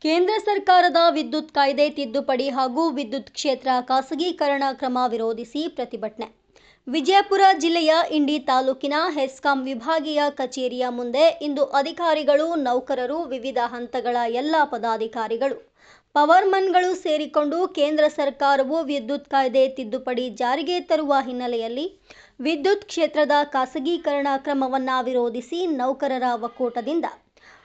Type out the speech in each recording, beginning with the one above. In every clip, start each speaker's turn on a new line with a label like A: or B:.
A: ಕೇಂದ್ರ ಸರ್ಕಾರದ ವಿದ್ಯುತ್ ಕಾಯ್ದೆ ತಿದ್ದುಪಡಿ ಹಾಗೂ ವಿದ್ಯುತ್ ಕ್ಷೇತ್ರ ಖಾಸಗೀಕರಣ ಕ್ರಮ ವಿರೋಧಿಸಿ ಪ್ರತಿಭಟನೆ. ವಿಜಯಪುರ ಜಿಲ್ಲೆಯ ಇಂಡಿ ತಾಲೂಕಿನ ಹೆಸ್ಕಾಂ ವಿಭಾಗೀಯ ಕಚೇರಿಯ ಮುಂದೆ ಇಂದು ಅಧಿಕಾರಿಗಳು, ನೌಕರರು, ವಿವಿಧ ಹಂತಗಳ ಎಲ್ಲ ಪದಾಧಿಕಾರಿಗಳು, ಪವರ್ಮನ್ಗಳು ಸೇರಿಕೊಂಡು ಕೇಂದ್ರ ಸರ್ಕಾರವು ವಿದ್ಯುತ್ ಕಾಯ್ದೆ ತಿದ್ದುಪಡಿ ಜಾರಿಗೆ ತರುವ ಹಿನ್ನೆಲೆಯಲ್ಲಿ ವಿದ್ಯುತ್ ಕ್ಷೇತ್ರದ ಖಾಸಗೀಕರಣ ಕ್ರಮವನ್ನು ವಿರೋಧಿಸಿ ನೌಕರರ ಒಕ್ಕೂಟದಿಂದ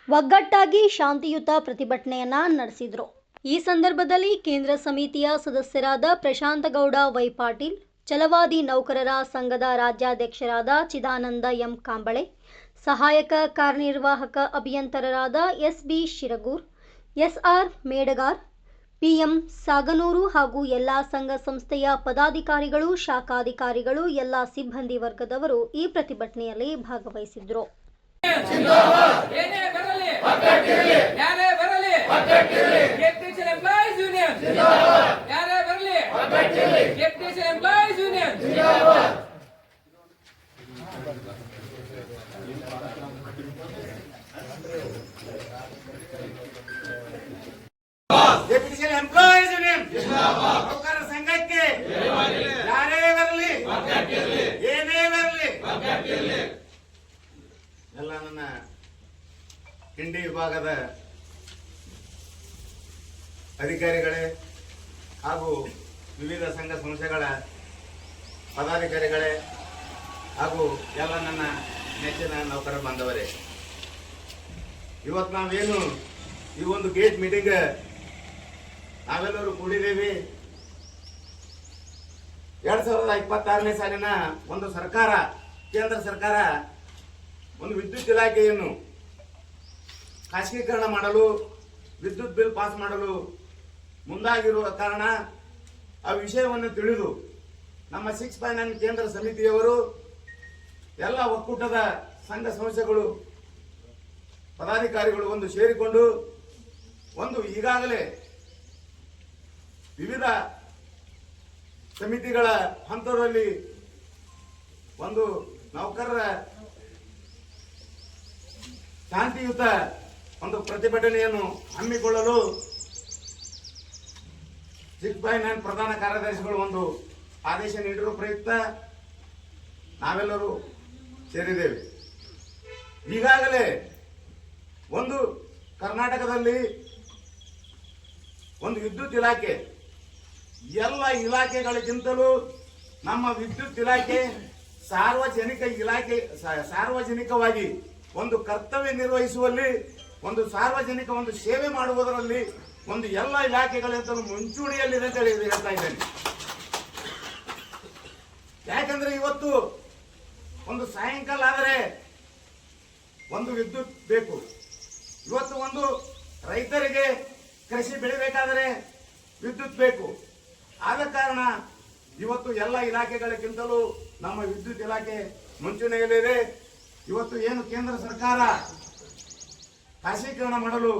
A: ಒಗ್ಗಟ್ಟಾಗಿ ಶಾಂತಿಯುತ ಪ್ರತಿಭಟನೆಯನ್ನ ನಡೆಸಿದರು. ಈ ಸಂದರ್ಭದಲ್ಲಿ ಕೇಂದ್ರ ಸಮಿತಿಯ ಸದಸ್ಯರಾದ ಪ್ರಶಾಂತಗೌಡ ವೈ ಪಾಟೀಲ್, ಛಲವಾದಿ ನೌಕರರ ಸಂಘದ ರಾಜ್ಯಾಧ್ಯಕ್ಷರಾದ ಚಿದಾನಂದ ಎಂ ಕಾಂಬಳೆ, ಸಹಾಯಕ ಕಾರ್ಯನಿರ್ವಾಹಕ ಅಭಿಯಂತರರಾದ ಎಸ್.ಬಿ. ಶಿರಗೂರ್, ಎಸ್.ಆರ್. ಮೇಡಗಾರ್, ಪಿ.ಎಂ. ಸಾಗನೂರು ಹಾಗೂ ಎಲ್ಲ ಸಂಘ ಸಂಸ್ಥೆಯ ಪದಾಧಿಕಾರಿಗಳು, ಶಾಖಾಧಿಕಾರಿಗಳು, ಎಲ್ಲ ಸಿಬ್ಬಂದಿ ವರ್ಗದವರು ಈ ಪ್ರತಿಭಟನೆಯಲ್ಲಿ ಭಾಗವಹಿಸಿದ್ದರು.
B: ಸಂಘಕ್ಕೆ ಯಾರೇ ಬರಲಿ, ಏನೇ ಬರಲಿ, ಎಲ್ಲ ನನ್ನ ಇಂಡಿ ವಿಭಾಗದ ಅಧಿಕಾರಿಗಳೇ ಹಾಗೂ ವಿವಿಧ ಸಂಘ ಸಂಸ್ಥೆಗಳ ಪದಾಧಿಕಾರಿಗಳೇ ಹಾಗೂ ಎಲ್ಲ ನನ್ನ ನೆಚ್ಚಿನ ನೌಕರ ಬಾಂಧವರೇ, ಇವತ್ತು ನಾವೇನು ಈ ಒಂದು ಗೇಟ್ ಮೀಟಿಂಗ್ ನಾವೆಲ್ಲರೂ ಕೂಡಿದ್ದೇವೆ. 2026ನೇ ಸಾಲಿನ ಒಂದು ಸರ್ಕಾರ, ಕೇಂದ್ರ ಸರ್ಕಾರ ಒಂದು ವಿದ್ಯುತ್ ಇಲಾಖೆಯನ್ನು ಖಾಸಗೀಕರಣ ಮಾಡಲು, ವಿದ್ಯುತ್ ಬಿಲ್ ಪಾಸ್ ಮಾಡಲು ಮುಂದಾಗಿರುವ ಕಾರಣ ಆ ವಿಷಯವನ್ನು ತಿಳಿದು ನಮ್ಮ 6.9 ಕೇಂದ್ರ ಸಮಿತಿಯವರು, ಎಲ್ಲ ಒಕ್ಕೂಟದ ಸಂಘ ಸಂಸ್ಥೆಗಳು, ಪದಾಧಿಕಾರಿಗಳು ಒಂದು ಸೇರಿಕೊಂಡು ಒಂದು ಈಗಾಗಲೇ ವಿವಿಧ ಸಮಿತಿಗಳ ಹಂತದಲ್ಲಿ ಒಂದು ನೌಕರರ ಶಾಂತಿಯುತ ಒಂದು ಪ್ರತಿಭಟನೆಯನ್ನು ಹಮ್ಮಿಕೊಳ್ಳಲು 6.9 ಪ್ರಧಾನ ಕಾರ್ಯದರ್ಶಿಗಳು ಒಂದು ಆದೇಶ ನೀಡಿರುವ ಪ್ರಯುಕ್ತ ನಾವೆಲ್ಲರೂ ಸೇರಿದ್ದೇವೆ. ಈಗಾಗಲೇ ಒಂದು ಕರ್ನಾಟಕದಲ್ಲಿ ಒಂದು ವಿದ್ಯುತ್ ಇಲಾಖೆ, ಎಲ್ಲ ಇಲಾಖೆಗಳಿಗಿಂತಲೂ ನಮ್ಮ ವಿದ್ಯುತ್ ಇಲಾಖೆ ಸಾರ್ವಜನಿಕವಾಗಿ ಒಂದು ಕರ್ತವ್ಯ ನಿರ್ವಹಿಸುವಲ್ಲಿ, ಒಂದು ಸಾರ್ವಜನಿಕ ಒಂದು ಸೇವೆ ಮಾಡುವುದರಲ್ಲಿ ಒಂದು ಎಲ್ಲ ಇಲಾಖೆಗಳಿಂತಲೂ ಮುಂಚೂಣಿಯಲ್ಲಿದೆ ಅಂತ ಹೇಳಿ ಹೇಳ್ತಾ ಇದ್ದೇನೆ. ಯಾಕಂದ್ರೆ ಇವತ್ತು ಒಂದು ಸಾಯಂಕಾಲ ಆದರೆ ಒಂದು ವಿದ್ಯುತ್ ಬೇಕು. ಇವತ್ತು ಒಂದು ರೈತರಿಗೆ ಕೃಷಿ ಬೆಳಿಬೇಕಾದರೆ ವಿದ್ಯುತ್ ಬೇಕು. ಆದ ಕಾರಣ ಇವತ್ತು ಎಲ್ಲ ಇಲಾಖೆಗಳಿಗಿಂತಲೂ ನಮ್ಮ ವಿದ್ಯುತ್ ಇಲಾಖೆ ಮುಂಚೂಣಿಯಲ್ಲಿದೆ. ಇವತ್ತು ಏನು ಕೇಂದ್ರ ಸರ್ಕಾರ ಖಾಸಗೀಕರಣ ಮಾಡಲು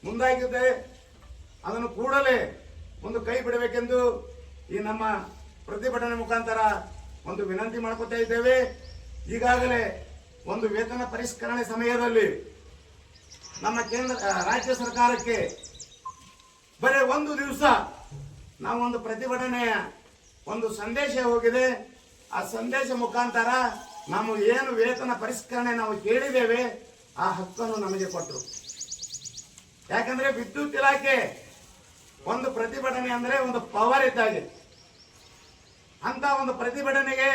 B: ಮುಂದಾಗಿದೆ, ಅದನ್ನು ಕೂಡಲೇ ಒಂದು ಕೈ ಬಿಡಬೇಕೆಂದು ಈ ನಮ್ಮ ಪ್ರತಿಭಟನೆ ಮುಖಾಂತರ ಒಂದು ವಿನಂತಿ ಮಾಡ್ಕೊತಾ ಇದ್ದೇವೆ. ಈಗಾಗಲೇ ಒಂದು ವೇತನ ಪರಿಷ್ಕರಣೆ ಸಮಯದಲ್ಲಿ ನಮ್ಮ ರಾಜ್ಯ ಸರ್ಕಾರಕ್ಕೆ ಬರೀ ಒಂದು ದಿವಸ ನಾವು ಒಂದು ಪ್ರತಿಭಟನೆಯ ಒಂದು ಸಂದೇಶ ಹೋಗಿದೆ. ಆ ಸಂದೇಶ ಮುಖಾಂತರ ನಾವು ಏನು ವೇತನ ಪರಿಷ್ಕರಣೆ ನಾವು ಕೇಳಿದ್ದೇವೆ ಆ ಹಕ್ಕನ್ನು ನಮಗೆ ಕೊಟ್ಟರು. ಯಾಕಂದ್ರೆ ವಿದ್ಯುತ್ ಇಲಾಖೆ ಒಂದು ಪ್ರತಿಭಟನೆ ಅಂದ್ರೆ ಒಂದು ಪವರ್ ಇದ್ದಾಗೆ. ಅಂತ ಒಂದು ಪ್ರತಿಭಟನೆಗೆ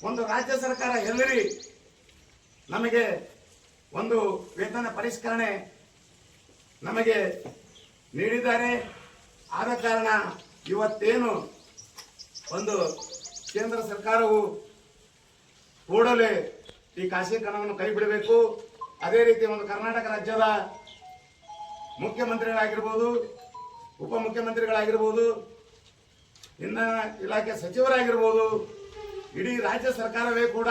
B: ಒಂದು ರಾಜ್ಯ ಸರ್ಕಾರ ಹೆದರಿ ನಮಗೆ ಒಂದು ವೇತನ ಪರಿಷ್ಕರಣೆ ನಮಗೆ ನೀಡಿದ್ದಾರೆ. ಆದ ಕಾರಣ ಇವತ್ತೇನು ಒಂದು ಕೇಂದ್ರ ಸರ್ಕಾರವು ಕೂಡಲೇ ಈ ಖಾಸಗೀಕರಣವನ್ನು ಕೈ ಬಿಡಬೇಕು. ಅದೇ ರೀತಿ ಒಂದು ಕರ್ನಾಟಕ ರಾಜ್ಯದ ಮುಖ್ಯಮಂತ್ರಿಗಳಾಗಿರ್ಬೋದು, ಉಪಮುಖ್ಯಮಂತ್ರಿಗಳಾಗಿರ್ಬೋದು, ಇಂಧನ ಇಲಾಖೆ ಸಚಿವರಾಗಿರ್ಬೋದು, ಇಡೀ ರಾಜ್ಯ ಸರ್ಕಾರವೇ ಕೂಡ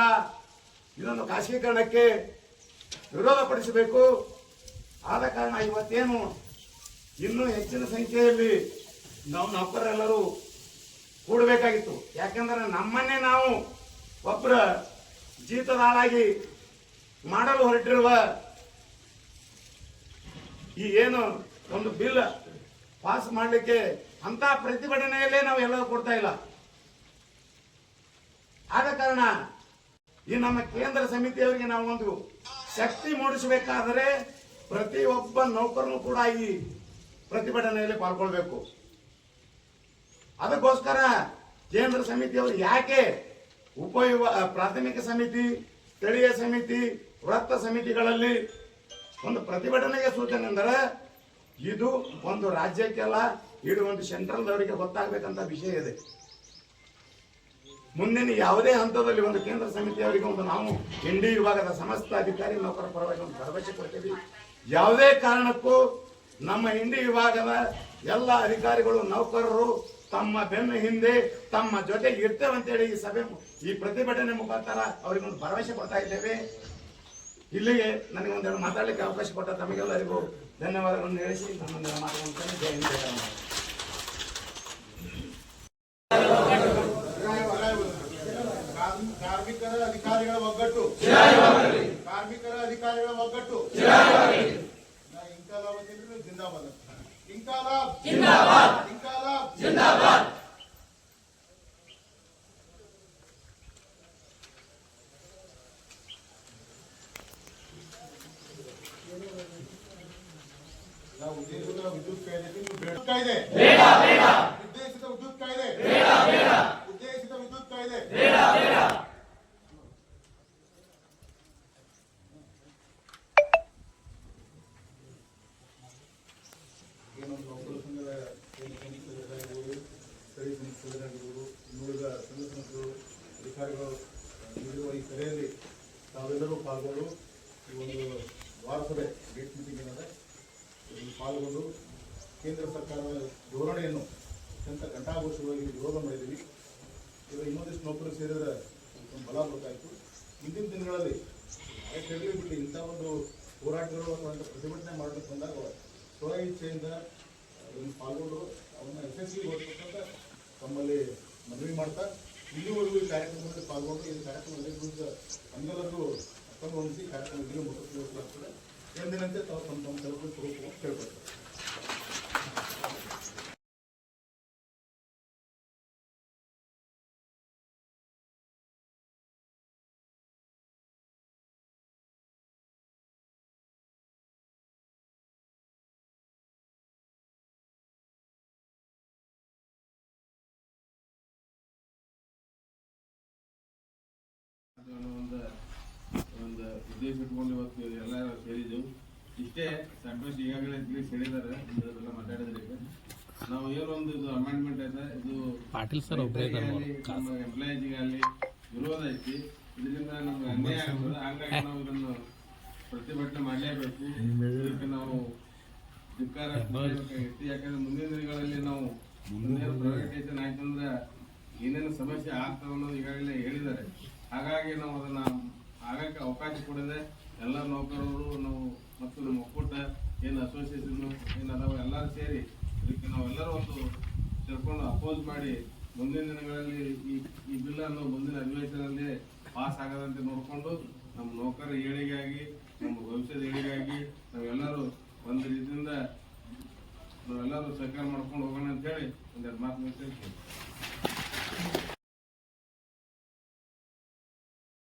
B: ಇದೊಂದು ಖಾಸಗೀಕರಣಕ್ಕೆ ವಿರೋಧಪಡಿಸಬೇಕು. ಆದ ಕಾರಣ ಇವತ್ತೇನು ಇನ್ನೂ ಹೆಚ್ಚಿನ ಸಂಖ್ಯೆಯಲ್ಲಿ ನಾವು ನೌಕರರೆಲ್ಲರೂ ಕೂಡಬೇಕಾಗಿತ್ತು. ಯಾಕೆಂದ್ರೆ ನಮ್ಮನ್ನೇ ನಾವು ಒಬ್ಬರ ಜೀತದಾಳಾಗಿ ಮಾಡಲು ಹೊರಟಿರುವ ಈ ಏನು ಒಂದು ಬಿಲ್ ಪಾಸ್ ಮಾಡಲಿಕ್ಕೆ ಅಂತ ಪ್ರತಿಭಟನೆಯಲ್ಲೇ ನಾವು ಎಲ್ಲ ಕೊಡ್ತಾ ಇಲ್ಲ. ಆದ ಕಾರಣ ಈ ನಮ್ಮ ಕೇಂದ್ರ ಸಮಿತಿಯವರಿಗೆ ನಾವು ಒಂದು ಶಕ್ತಿ ಮೂಡಿಸಬೇಕಾದರೆ ಪ್ರತಿಯೊಬ್ಬ ನೌಕರನು ಕೂಡ ಈ ಪ್ರತಿಭಟನೆಯಲ್ಲಿ ಪಾಲ್ಗೊಳ್ಬೇಕು. ಅದಕ್ಕೋಸ್ಕರ ಕೇಂದ್ರ ಸಮಿತಿಯವರು ಯಾಕೆ ಪ್ರಾಥಮಿಕ ಸಮಿತಿ, ಸ್ಥಳೀಯ ಸಮಿತಿ, ವೃತ್ತ ಸಮಿತಿಗಳಲ್ಲಿ ಒಂದು ಪ್ರತಿಭಟನೆಗೆ ಸೂಚನೆ ಅಂದರೆ ಇದು ಒಂದು ರಾಜ್ಯಕ್ಕೆಲ್ಲ ಇದು ಒಂದು ಸೆಂಟ್ರಲ್ದವರಿಗೆ ಗೊತ್ತಾಗಬೇಕಂತ ವಿಷಯ ಇದೆ. ಮುಂದಿನ ಯಾವುದೇ ಹಂತದಲ್ಲಿ ಒಂದು ಕೇಂದ್ರ ಸಮಿತಿಯವರಿಗೆ ಒಂದು ನಾವು ಇಂಡಿ ವಿಭಾಗದ ಸಮಸ್ತ ಅಧಿಕಾರಿ ನೌಕರ ಪರವಾಗಿ ಒಂದು ಭರವಸೆ ಕೊಡ್ತೀವಿ. ಯಾವುದೇ ಕಾರಣಕ್ಕೂ ನಮ್ಮ ಇಂಡಿ ವಿಭಾಗದ ಎಲ್ಲ ಅಧಿಕಾರಿಗಳು ನೌಕರರು ತಮ್ಮ ಬೆನ್ನ ಹಿಂದೆ ತಮ್ಮ ಜೊತೆಗೆ ಇರ್ತೇವೆ ಅಂತೇಳಿ ಈ ಪ್ರತಿಭಟನೆ ಮುಖಾಂತರ ಅವರಿಗೊಂದು ಭರವಸೆ ಕೊಡ್ತಾ ಇದ್ದೇವೆ. ಇಲ್ಲಿಗೆ ನನಗೆ ಒಂದೆರಡು ಮಾತಾಡಲಿಕ್ಕೆ ಅವಕಾಶ ಕೊಟ್ಟ ತಮಗೆಲ್ಲರಿಗೂ ಧನ್ಯವಾದಗಳನ್ನು ಹೇಳಿಸಿ ನನ್ನೊಂದೆರಡು ಮಾತುಗಳನ್ನು ಜೈ ಹಿಂದ್ ಜೈ ಕರ್ನಾಟಕ.
C: ಕಾರ್ಮಿಕರ ಅಧಿಕಾರಿಗಳ ಒಗ್ಗಟ್ಟು, ಕಾರ್ಮಿಕರ ಅಧಿಕಾರಿಗಳ ಒಗ್ಗಟ್ಟು ಇಂಕಾಲಾಬ್ ಜಿಂದಾಬಾದ್, ಇಂಕಾಲಾಬ್ ಜಿಂದಾಬಾದ್, ಇಂಕಾಲಾಬ್ ಜಿಂದಾಬಾದ್. ಉದ್ದೇಶಿತ ವಿದ್ಯುತ್ ಕಾಯ್ದೆ ಬೇಡ, ಉದ್ದೇಶಿತ ವಿದ್ಯುತ್ ಕಾಯ್ದೆ ಬೇಡ, ಉದ್ದೇಶಿತ ವಿದ್ಯುತ್ ಕಾಯ್ದೆ ಬೇಡ. ಏನೊಂದು ನೌಕರ ಸಂಘದ ಸದಸ್ಯರಾಗಿರ್ಬೋದು, ಸ್ಥಳೀಯ ಸದಸ್ಯರಾಗಿರ್ಬೋದು, ಇನ್ನುಳಿದ ಸಂಘಟನೆಗಳು ಅಧಿಕಾರಿಗಳು ನೀಡಿರುವ ಈ ಕರೆಯಲ್ಲಿ ತಾವೆಲ್ಲರೂ ಪಾಲ್ಗೊಂಡು ಈ ಒಂದು ವಾರಸಭೆ ಗೇಟ್ ಮೀಟಿಂಗ್ ಏನಂದರೆ ಪಾಲ್ಗೊಂಡು ಕೇಂದ್ರ ಸರ್ಕಾರದ ಧೋರಣೆಯನ್ನು ಅತ್ಯಂತ ಘಂಟಾಘೋಷವಾಗಿ ವಿರೋಧ ಮಾಡಿದ್ದೀವಿ. ಈಗ ಇನ್ನೊಂದಿಷ್ಟು ನೌಕರು ಸೇರಿದ್ರೆ ಒಂದು ಬಲ ಬರ್ತಾಯಿತ್ತು. ಮುಂದಿನ ದಿನಗಳಲ್ಲಿ ಹೇಳಿ ಬಿಟ್ಟು ಇಂಥ ಒಂದು ಹೋರಾಟಗಳು ಅಥವಾ ಪ್ರತಿಭಟನೆ ಮಾಡಲಿಕ್ಕೆ ಬಂದಾಗ ಸ್ವ ಇಚ್ಛೆಯಿಂದ ಅದನ್ನು ಪಾಲ್ಗೊಂಡು ಅವನ್ನ ಯಶಸ್ವಿಗೊಳಿಸಬೇಕಂತ ತಮ್ಮಲ್ಲಿ ಮನವಿ ಮಾಡ್ತಾ ಇಲ್ಲಿವರೆಗೂ ಈ ಕಾರ್ಯಕ್ರಮದಲ್ಲಿ ಪಾಲ್ಗೊಂಡು ಈ ಕಾರ್ಯಕ್ರಮದಲ್ಲಿ ನಮ್ಮೆಲ್ಲರಿಗೂ ಅರ್ಥವನ್ನು ಹೊಂದಿಸಿ ಕಾರ್ಯಕ್ರಮ ಇಲ್ಲಿಗೆ ಮುಗಿಸಲಾಗ್ತದೆ. ಎಂದಿನಂತೆ ತಾವು ತಮ್ಮ ಕೆಲಸ ಸ್ವರೂಪ ಕೇಳ್ಕೊಳ್ತಾರೆ.
D: ಒಂದು ಉದ್ದೇಶ ಇಟ್ಕೊಂಡು ಇವತ್ತು ಎಲ್ಲ ಸೇರಿದ್ದೆವು. ಇಷ್ಟೇ ಸಂತೋಷ ಈಗಾಗಲೇ ಹೇಳಿದ್ದಾರೆ, ಎಲ್ಲ ಮಾತಾಡಿದ್ರೆ ನಾವು ಏನೊಂದು ಇದು ಅಮೆಂಡ್ಮೆಂಟ್ ಐತೆ, ಇದು ಪಾಟೀಲ್ ಸರ್ ನಮ್ಮ ಎಂಪ್ಲಾಯೀಸ್ಗಾಗಲಿ ವಿರೋಧ ಐತಿ. ಇದರಿಂದ ನಮ್ಗೆ ಅನ್ಯಾಯ ಆಗ್ತದೆ. ಹಾಗಾಗಿ ನಾವು ಇದನ್ನು ಪ್ರತಿಭಟನೆ ಮಾಡಲೇಬೇಕು. ಇದಕ್ಕೆ ನಾವು ಧಿಕ್ಕಾರ ಕೊಡಬೇಕಾಗಿತ್ತು. ಯಾಕಂದ್ರೆ ಮುಂದಿನ ದಿನಗಳಲ್ಲಿ ನಾವು ಪ್ರೈವೇಟೈಸೇಷನ್ ಆಯ್ತಂದ್ರೆ ಏನೇನು ಸಮಸ್ಯೆ ಆಗ್ತಾವ ಅನ್ನೋದು ಈಗಾಗಲೇ ಹೇಳಿದ್ದಾರೆ. ಹಾಗಾಗಿ ನಾವು ಅದನ್ನ ಆಗಕ್ಕೆ ಅವಕಾಶ ಕೊಡದೆ ಎಲ್ಲ ನೌಕರರು ನಾವು ಮತ್ತು ನಮ್ಮ ಒಕ್ಕೂಟ ಏನು ಅಸೋಸಿಯೇಷನ್ ಏನು ಅದಾವ ಎಲ್ಲರೂ ಸೇರಿ ಇದಕ್ಕೆ ನಾವೆಲ್ಲರೂ ಒಂದು ಸೇರ್ಕೊಂಡು ಅಪೋಸ್ ಮಾಡಿ ಮುಂದಿನ ದಿನಗಳಲ್ಲಿ ಈ ಬಿಲ್ ಅನ್ನು ಮುಂದಿನ ಅಧಿವೇಶನದಲ್ಲಿ ಪಾಸ್ ಆಗದಂತೆ ನೋಡಿಕೊಂಡು ನಮ್ಮ ನೌಕರ ಏಳಿಗೆಯಾಗಿ ನಮ್ಮ ಭವಿಷ್ಯದ ಏಳಿಗೆಯಾಗಿ ನಾವೆಲ್ಲರೂ ಒಂದು ರೀತಿಯಿಂದ ನಾವೆಲ್ಲರೂ ಸಹಕಾರ ಮಾಡ್ಕೊಂಡು ಹೋಗೋಣ ಅಂತೇಳಿ ಒಂದೆರಡು ಮಾತು ಹೇಳ್ತೀನಿ.